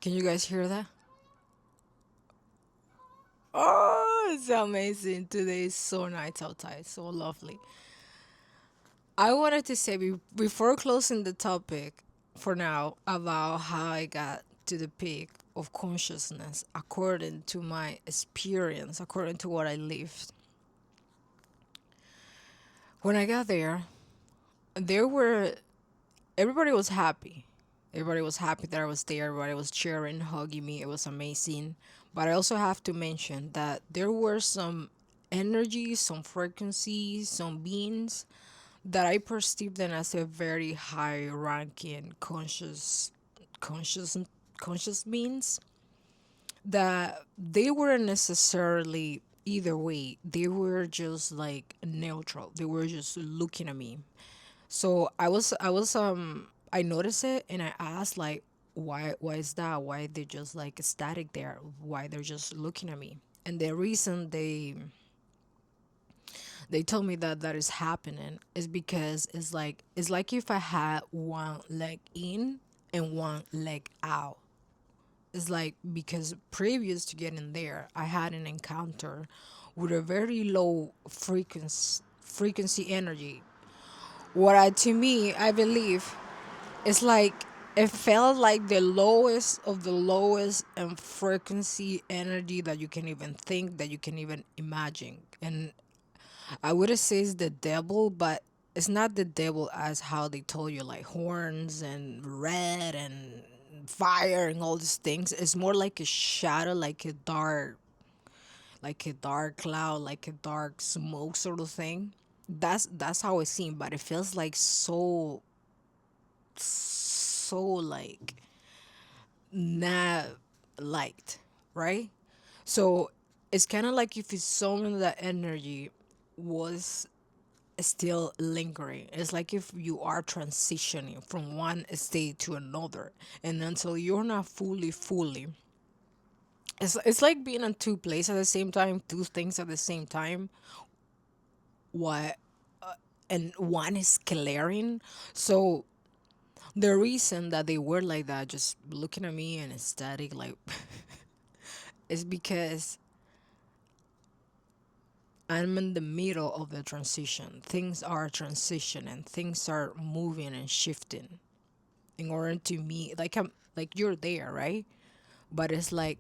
Can you guys hear that? Oh, it's amazing. Today is so nice outside, so lovely. I wanted to say before closing the topic for now about how I got to the peak of consciousness according to my experience, according to what I lived. When I got there, there were everybody was happy. Everybody was happy that I was there. Everybody was cheering, hugging me. It was amazing. But I also have to mention that there were some energies, some frequencies, some beings that I perceived them as a very high ranking conscious conscious beings that they weren't necessarily either way. They were just like neutral. They were just looking at me. So I noticed it and I asked like why is that? Why they just like static there? Why they're just looking at me? And the reason they told me that that is happening is because it's like if I had one leg in and one leg out. It's like because previous to getting there, I had an encounter with a very low frequency energy. To me, I believe it's like it felt like the lowest of the lowest and frequency energy that you can even think, that you can even imagine. And I wouldn't say it's the devil, but it's not the devil as how they told you, like horns and red and fire and all these things. It's more like a shadow, like a dark cloud, like a dark smoke sort of thing. That's how it seemed, but it feels like so like not liked, right? So it's kind of like if it's some of that energy was still lingering. It's like if you are transitioning from one state to another, and until you're not fully, it's like being in two places at the same time, two things at the same time. What and one is clearing. So the reason that they were like that, just looking at me and ecstatic, like, is because I'm in the middle of the transition. Things are transitioning, things are moving and shifting in order to me. Like I'm like you're there, right? But it's like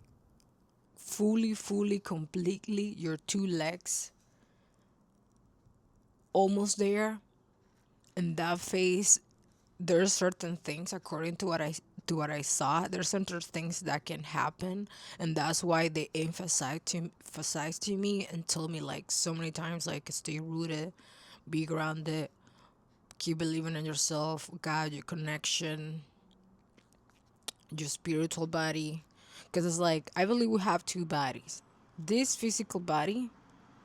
fully, completely your two legs almost there. In that phase, there's certain things according to what I saw. There's certain things that can happen, and that's why they emphasize to me and told me like so many times like stay rooted, be grounded, keep believing in yourself, God, your connection, your spiritual body. Because it's like, I believe we have two bodies. This physical body,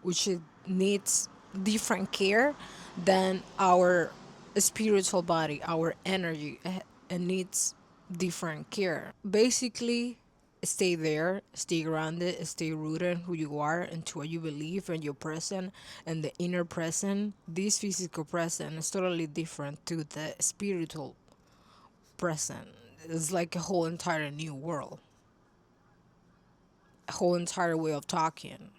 which it needs different care than our spiritual body, our energy. It needs different care. Basically, stay there, stay grounded, stay rooted in who you are and to what you believe and your present and the inner present. This physical present is totally different to the spiritual present. It's like a whole entire new world, a whole entire way of talking,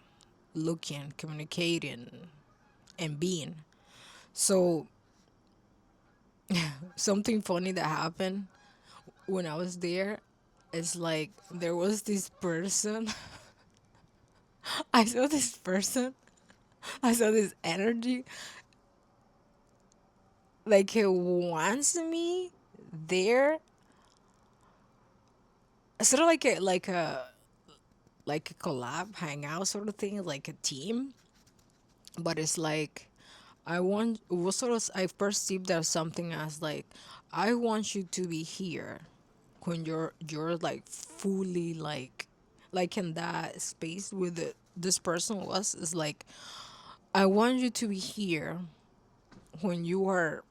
looking, communicating, and being. So, something funny that happened when I was there is like there was this person. I saw this person. I saw this energy. Like it wants me there. Sort of like a collab hangout sort of thing, like a team. But it's like I want what sort of I perceive that something as like I want you to be here when you're like fully like in that space with this person was is like I want you to be here when you are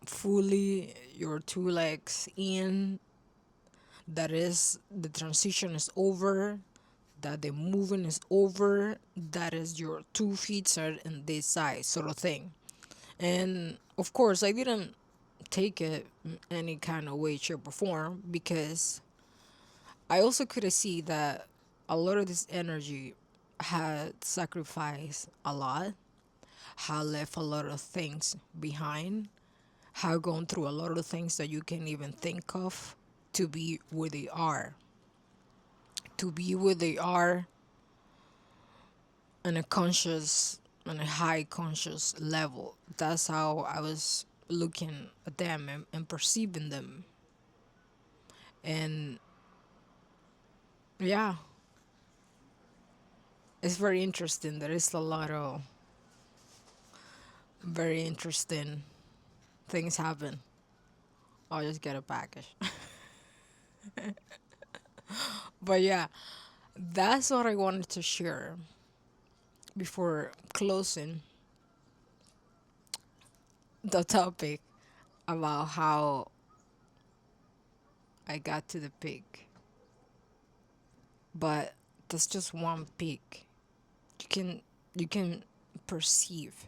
fully your two legs in, that is the transition is over, that the moving is over, that is your 2 feet are in this side sort of thing. And of course, I didn't take it any kind of way, shape, or form because I also could see that a lot of this energy had sacrificed a lot, had left a lot of things behind, had gone through a lot of things that you can't even think of to be where they are. To be where they are on a conscious, on a high conscious level. That's how I was looking at them and perceiving them. And yeah, it's very interesting. There is a lot of very interesting things happen. I'll just get a package. But yeah, that's what I wanted to share before closing the topic about how I got to the peak. But that's just one peak. You can you can perceive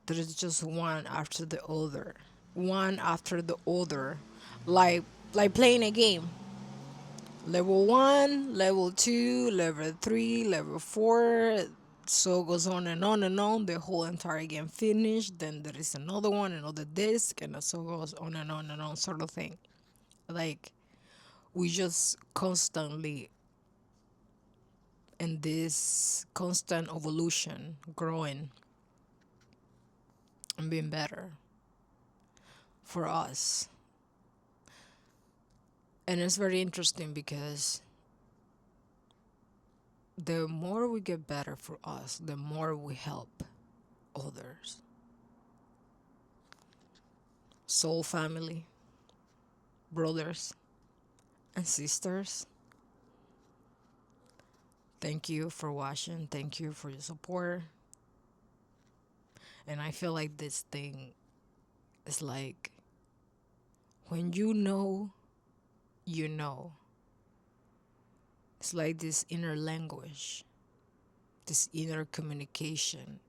that it's just one after the other. One after the other. Like like playing a game. Level 1, level 2, level 3, level 4. So goes on and on and on. The whole entire game finished. Then there is another one, another disc, and so goes on and on, sort of thing. Like we just constantly in this constant evolution, growing and being better for us. And it's very interesting because the more we get better for us, the more we help others. Soul family, brothers and sisters, thank you for watching. Thank you for your support. And I feel like this thing is like when you know. It's like this inner language, this inner communication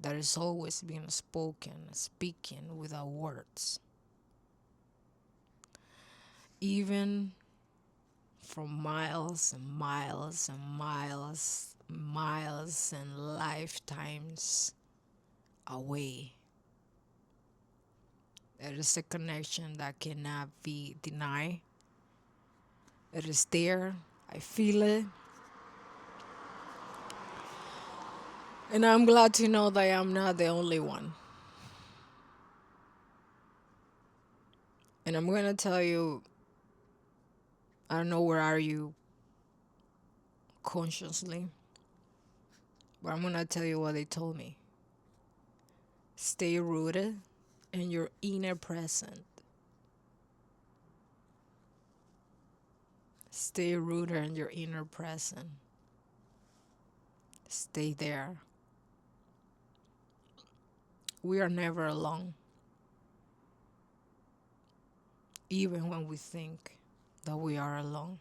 that is always being spoken, speaking without words. Even from miles and miles and miles, miles and lifetimes away. There is a connection that cannot be denied. It is there. I feel it. And I'm glad to know that I'm not the only one. And I'm going to tell you, I don't know where are you consciously, but I'm going to tell you what they told me. Stay rooted in your inner present. Stay rooted in your inner present. Stay there. We are never alone, even when we think that we are alone.